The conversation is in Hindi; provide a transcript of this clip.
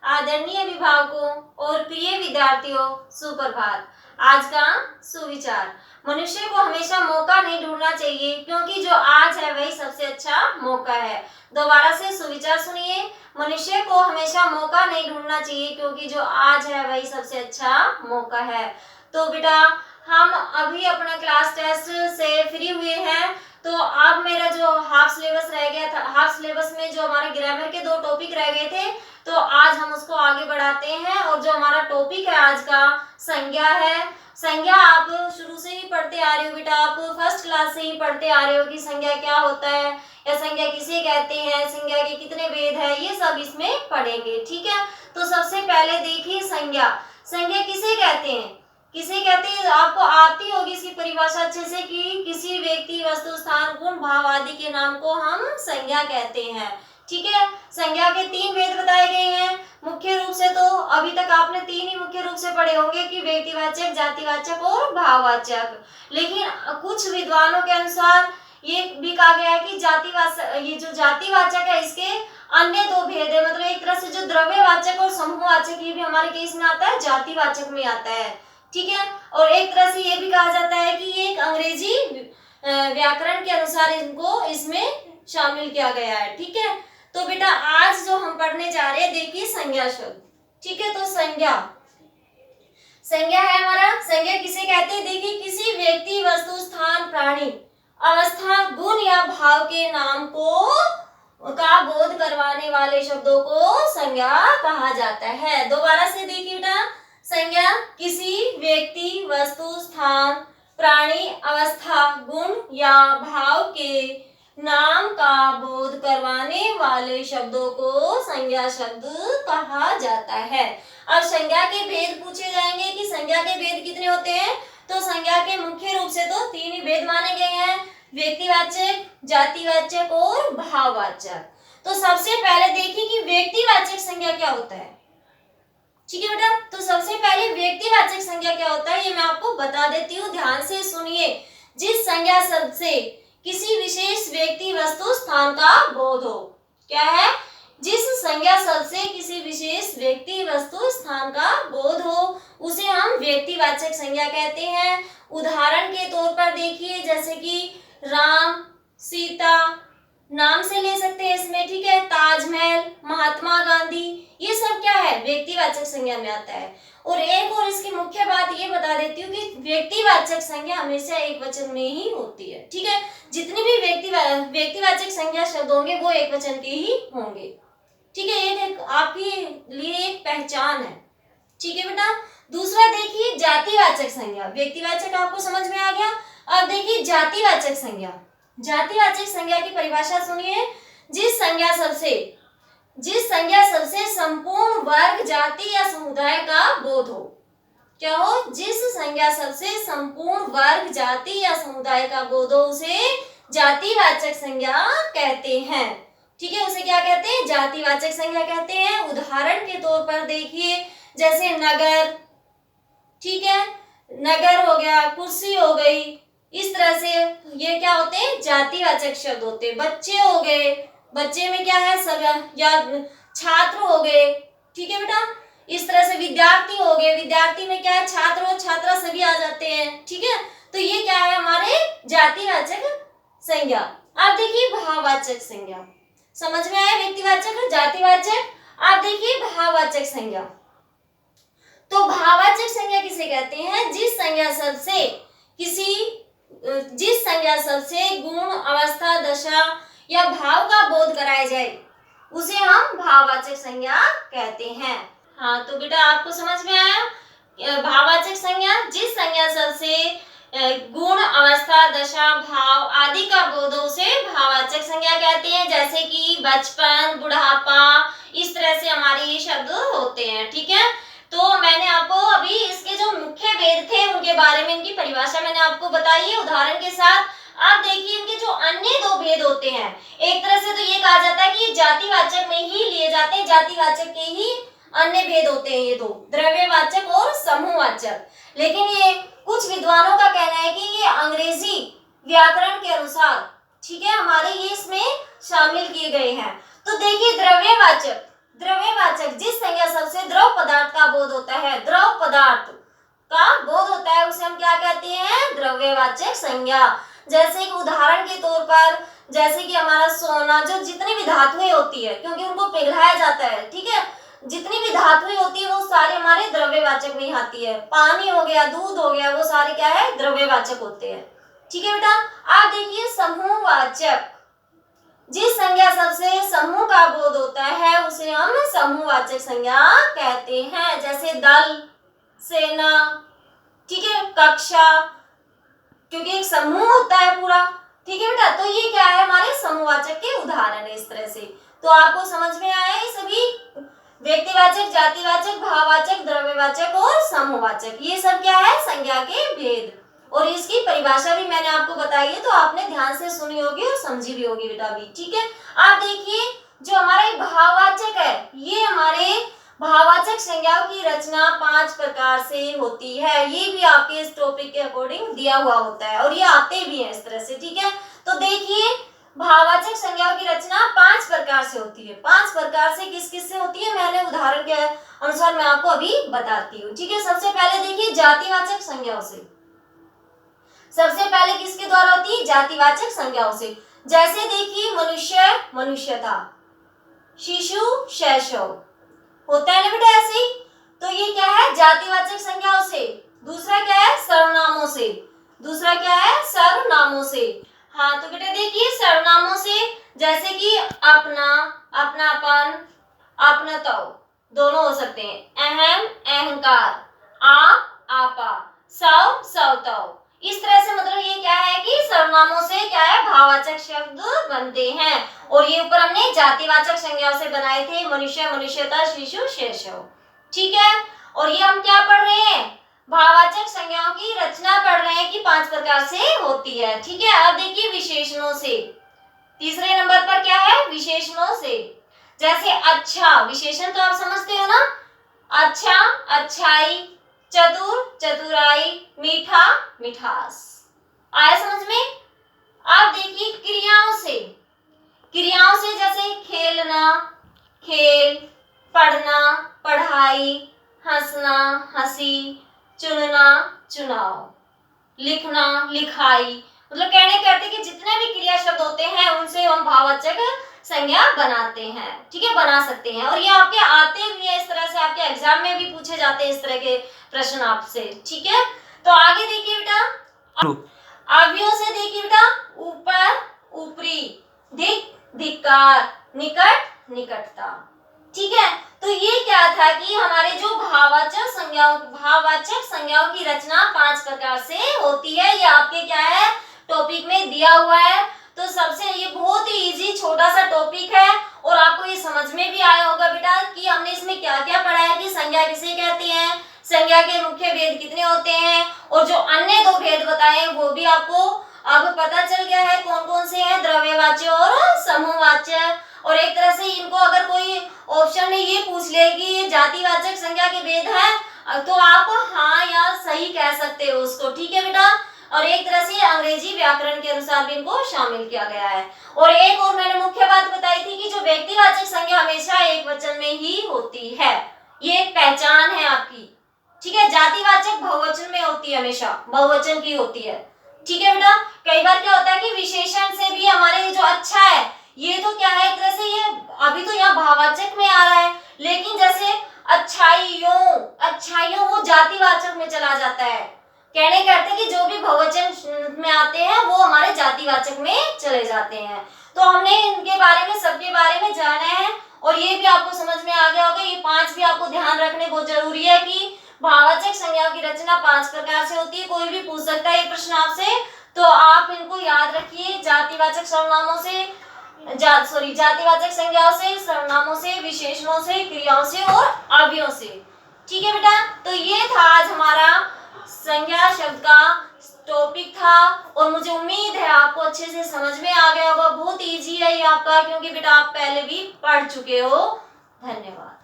आदरणीय अभिभावकों और प्रिय विद्यार्थियों, सुप्रभात। आज का सुविचार, मनुष्य को हमेशा मौका नहीं ढूंढना चाहिए, क्योंकि जो आज है वही सबसे अच्छा मौका है। दोबारा से सुविचार सुनिए, मनुष्य को हमेशा मौका नहीं ढूंढना चाहिए, क्योंकि जो आज है वही सबसे अच्छा मौका है। तो बेटा, हम अभी अपना क्लास टेस्ट से फ्री हुए हैं, तो अब मेरा जो हाफ सिलेबस रह गया था, हाफ सिलेबस में जो हमारे ग्रामर के 2 टॉपिक रह गए थे, तो आज हम उसको आगे बढ़ाते हैं। और जो हमारा टॉपिक है आज का, संज्ञा है। संज्ञा आप शुरू से ही पढ़ते आ रहे हो बेटा, आप फर्स्ट क्लास से ही पढ़ते आ रहे हो कि संज्ञा क्या होता है या संज्ञा किसे कहते हैं, संज्ञा के कितने भेद है, ये सब इसमें पढ़ेंगे। ठीक है, तो सबसे पहले देखिए संज्ञा। संज्ञा किसे कहते हैं? किसे कहते हैं आपको आती होगी इसकी परिभाषा अच्छे से, कि किसी व्यक्ति, वस्तु, स्थान, गुण, भाव आदि के नाम को हम संज्ञा कहते हैं। ठीक है, संज्ञा के 3 भेद बताए गए हैं मुख्य रूप से। तो अभी तक आपने 3 ही मुख्य रूप से पढ़े होंगे कि व्यक्तिवाचक, जातिवाचक और भाववाचक। लेकिन कुछ विद्वानों के अनुसार ये भी कहा गया है कि जातिवाचक, ये जो जातिवाचक है इसके अन्य 2 भेद है। मतलब एक तरह से जो द्रव्यवाचक और समूहवाचक, ये भी हमारे केस में आता है, जातिवाचक में आता है। ठीक है, और एक तरह से ये भी कहा जाता है कि ये एक अंग्रेजी व्याकरण के अनुसार इनको इसमें शामिल किया गया है। ठीक है, तो बेटा आज जो हम पढ़ने जा रहे हैं, देखिए संज्ञा शब्द। ठीक है, तो संज्ञा, संज्ञा है हमारा, संज्ञा किसे कहते हैं? देखिए, किसी व्यक्ति, वस्तु, स्थान, प्राणी, अवस्था, गुण या भाव के नाम को का बोध करवाने वाले शब्दों को संज्ञा कहा जाता है। दोबारा से देखिए बेटा, संज्ञा किसी व्यक्ति, वस्तु, स्थान, प्राणी, अवस्था, गुण या भाव के नाम का बोध करवाने वाले शब्दों को संज्ञा शब्द कहा जाता है। अब संज्ञा के भेद पूछे जाएंगे कि संज्ञा के भेद कितने होते हैं, तो संज्ञा के मुख्य रूप से तो 3 ही भेद माने गए हैं, व्यक्तिवाचक, जातिवाचक और भाववाचक। तो सबसे पहले देखिए कि व्यक्तिवाचक संज्ञा क्या होता है। ठीक है बेटा, तो सबसे पहले व्यक्तिवाचक संज्ञा क्या होता है ये मैं आपको बता देती हूँ, ध्यान से सुनिए। जिस संज्ञा शब्द से किसी विशेष व्यक्ति, वस्तु, स्थान का बोध हो। क्या है? जिस संज्ञा शब्द से किसी विशेष व्यक्ति, वस्तु, स्थान का बोध हो, उसे हम व्यक्तिवाचक संज्ञा कहते हैं। उदाहरण के तौर पर देखिए, जैसे कि राम, सीता, नाम से ले सकते हैं इसमें। ठीक है, ताजमहल, महात्मा गांधी, ये सब क्या है? व्यक्तिवाचक संज्ञा में आता है। और एक और इसकी मुख्य बात ये बता देती हूँ कि व्यक्तिवाचक संज्ञा हमेशा एक वचन में ही होती है। ठीक है, जितनी भी व्यक्तिवाचक संज्ञा शब्द होंगे वो एक वचन के ही होंगे। ठीक है, एक आपके लिए एक पहचान है। ठीक है बेटा, दूसरा देखिए जातिवाचक संज्ञा। व्यक्तिवाचक आपको समझ में आ गया। अब देखिए जातिवाचक संज्ञा। जातिवाचक संज्ञा की परिभाषा सुनिए। जिस संज्ञा सबसे संपूर्ण वर्ग, जाति या समुदाय का बोध हो। क्या हो? जिस संज्ञा सबसे संपूर्ण वर्ग, जाति या समुदाय का बोध हो, उसे जातिवाचक संज्ञा कहते हैं। ठीक है, उसे क्या कहते हैं? जातिवाचक संज्ञा कहते हैं। उदाहरण के तौर पर देखिए, जैसे नगर, ठीक है, नगर हो गया, कुर्सी हो गई, इस तरह से ये क्या होते हैं? जातिवाचक शब्द होते हैं। बच्चे हो गए, बच्चे में क्या है? सब, या छात्र हो गए। ठीक है बेटा, इस तरह से विद्यार्थी हो गए, विद्यार्थी में क्या है? छात्र और छात्रा सभी आ जाते हैं। ठीक है, तो ये क्या है? हमारे जातिवाचक संज्ञा। अब देखिए भाववाचक संज्ञा। समझ में आया? व्यक्तिवाचक और जातिवाचक। अब देखिए भाववाचक संज्ञा। तो भाववाचक संज्ञा किसे कहते हैं? जिस संज्ञा सबसे गुण, अवस्था, दशा या भाव का बोध कराया जाए, उसे हम भाववाचक संज्ञा कहते हैं। हाँ, तो बेटा आपको समझ में आया? भाववाचक संज्ञा, जिस संज्ञा सबसे गुण, अवस्था, दशा, भाव आदि का बोध हो, उसे भाववाचक संज्ञा कहते हैं। जैसे कि बचपन, बुढ़ापा, इस तरह से हमारे ये शब्द होते हैं। ठीक है, तो मैंने आपको अभी इसके जो मुख्य भेद थे उनके बारे में, इनकी परिभाषा मैंने आपको बताई है उदाहरण के साथ। अब देखिए इनके जो अन्य 2 भेद होते हैं, एक तरह से तो ये कहा जाता है कि ये जातिवाचक में ही लिए जाते हैं, जातिवाचक के ही अन्य भेद होते हैं ये 2, द्रव्यवाचक और समूहवाचक। लेकिन ये कुछ विद्वानों का कहना है कि ये अंग्रेजी व्याकरण के अनुसार, ठीक है, हमारे ये इसमें शामिल किए गए हैं। तो देखिए द्रव्यवाचक, जिस संज्ञा सबसे द्रव पदार्थ का बोध होता है, द्रव पदार्थ का बोध होता है, उसे हम क्या कहते हैं, द्रव्यवाचक संज्ञा। जैसे कि उदाहरण के तौर पर, जैसे कि हमारा सोना, जो जितनी भी धातुएं होती है, क्योंकि उनको पिघलाया जाता है, ठीक है, जितनी भी धातुएं होती है वो सारे हमारे द्रव्यवाचक में ही आती है। पानी हो गया, दूध हो गया, वो सारे क्या है, द्रव्यवाचक होते हैं। ठीक है बेटा, आप देखिए समूहवाचक, जिस संज्ञा सबसे समूह का बोध होता है उसे हम समूहवाचक संज्ञा कहते हैं। जैसे दल, सेना, ठीक है, कक्षा, क्योंकि एक समूह होता है पूरा। ठीक है बेटा, तो ये क्या है, हमारे समूहवाचक के उदाहरण है इस तरह से। तो आपको समझ में आया ये सभी, व्यक्तिवाचक, जातिवाचक, भाववाचक, द्रव्यवाचक और समूहवाचक, ये सब क्या है, संज्ञा के भेद। और इसकी परिभाषा भी मैंने आपको बताई है, तो आपने ध्यान से सुनी होगी और समझी भी होगी बेटा भी। ठीक है, आप देखिए जो हमारा भाववाचक है, ये हमारे भाववाचक संज्ञाओं की रचना 5 प्रकार से होती है। ये भी आपके इस टॉपिक के अकॉर्डिंग दिया हुआ होता है और ये आते भी हैं इस तरह से। ठीक है, तो देखिए भाववाचक संज्ञाओं की रचना 5 प्रकार से होती है। 5 प्रकार से किस किस से होती है, मैंने उदाहरण के अनुसार मैं आपको अभी बताती हूँ। ठीक है, सबसे पहले देखिए जातिवाचक संज्ञाओं से। सबसे पहले किसके द्वारा होती है, जातिवाचक संज्ञाओं से। जैसे देखिए मनुष्य, मनुष्यता, शिशु, शैशव, होता है ना बेटा ऐसे ही। तो ये क्या है, जातिवाचक संज्ञाओं से। दूसरा क्या है, सर्वनामों से। दूसरा क्या है, सर्वनामों से। हाँ तो बेटा देखिए सर्वनामों से, जैसे कि अपना, अपनापन, अपनत्व, दोनों हो सकते हैं। अहम, अहंकार, आप, आपा, सव, स्वतव। इस तरह से मतलब ये क्या है कि सर्वनामों से क्या है, भाववाचक शब्द बनते हैं। और ये ऊपर हमने जातिवाचक संज्ञाओं से बनाए थे, मनुष्य, मनुष्यता, शिशु, शैशव। ठीक है, और ये हम क्या पढ़ रहे हैं, भाववाचक संज्ञाओं की रचना पढ़ रहे हैं कि 5 प्रकार से होती है। ठीक है, अब देखिए विशेषणों से। तीसरे नंबर पर क्या है, विशेषणों से। जैसे अच्छा, विशेषण तो आप समझते हो ना, अच्छा, अच्छाई, चतुर, चतुराई, मीठा, मिठास। आया समझ में। आप देखिए क्रियाओं से। क्रियाओं से जैसे खेलना, खेल, पढ़ना, पढ़ाई, हंसना, हंसी, चुनना, चुनाव, लिखना, लिखाई। मतलब कहने कहते कि जितने भी क्रिया शब्द होते हैं उनसे हम भाववाचक संज्ञा बनाते हैं। ठीक है, बना सकते हैं। और ये आपके आते भी है, इस तरह से आपके एग्जाम में भी पूछे जाते हैं इस तरह के प्रश्न आपसे। ठीक है, तो आगे देखिए बेटा, अवयवों से देखिए बेटा, ऊपर, ऊपरी, दिक, धिक्कार, निकट, निकटता। ठीक है, तो ये क्या था कि हमारे जो भाववाचक संज्ञाओं की रचना 5 प्रकार से होती है। ये आपके क्या है, टॉपिक में दिया हुआ है। तो सबसे ये बहुत ही इजी छोटा सा टॉपिक है और आपको ये समझ में भी आया होगा बेटा कि हमने इसमें क्या क्या पढ़ा है कि संज्ञा किसे कहते हैं, संज्ञा के मुख्य भेद कितने होते हैं, और जो अन्य 2 भेद बताए वो भी आपको अब पता चल गया है कौन कौन से हैं, द्रव्यवाच्य और समूहवाच्य। और एक तरह से इनको अगर कोई ऑप्शन में ये पूछ ले कि ये जातिवाचक संज्ञा के भेद है तो आप हाँ या सही कह सकते हो उसको। ठीक है बेटा, और एक तरह से अंग्रेजी व्याकरण के अनुसार भी इनको शामिल किया गया है। और एक और मैंने मुख्य बात बताई थी कि जो व्यक्तिवाचक संज्ञा हमेशा एक वचन में ही होती है, ये एक पहचान है आपकी। ठीक है, जातिवाचक बहुवचन में होती है, हमेशा बहुवचन की होती है। ठीक है बेटा, कई बार क्या होता है कि विशेषण से भी हमारे जो अच्छा है, ये तो क्या है एक तरह से, ये अभी तो यहाँ भाववाचक में आ रहा है, लेकिन जैसे अच्छाइयों, अच्छाइयों वो जातिवाचक में चला जाता है। कहने कहते हैं कि जो भी बहुवचन में आते हैं वो हमारे जातिवाचक में चले जाते हैं। तो हमने इनके बारे में, सबके बारे में जाना है और ये भी आपको समझ में आ गया होगा। ये 5 भी आपको ध्यान रखने बहुत जरूरी है कि भाववाचक संज्ञाओं की रचना 5 प्रकार से होती है। कोई भी पूछ सकता है ये प्रश्न आपसे, तो आप इनको याद रखिए। जातिवाचक सर्वनामों से, जातिवाचक संज्ञाओं से, सर्वनामों से, विशेषणों से, क्रियाओं से और अवयवों से। ठीक है बेटा, तो ये था आज हमारा संज्ञा शब्द का टॉपिक था और मुझे उम्मीद है आपको अच्छे से समझ में आ गया होगा। बहुत इजी है ये आपका, क्योंकि बेटा आप पहले भी पढ़ चुके हो। धन्यवाद।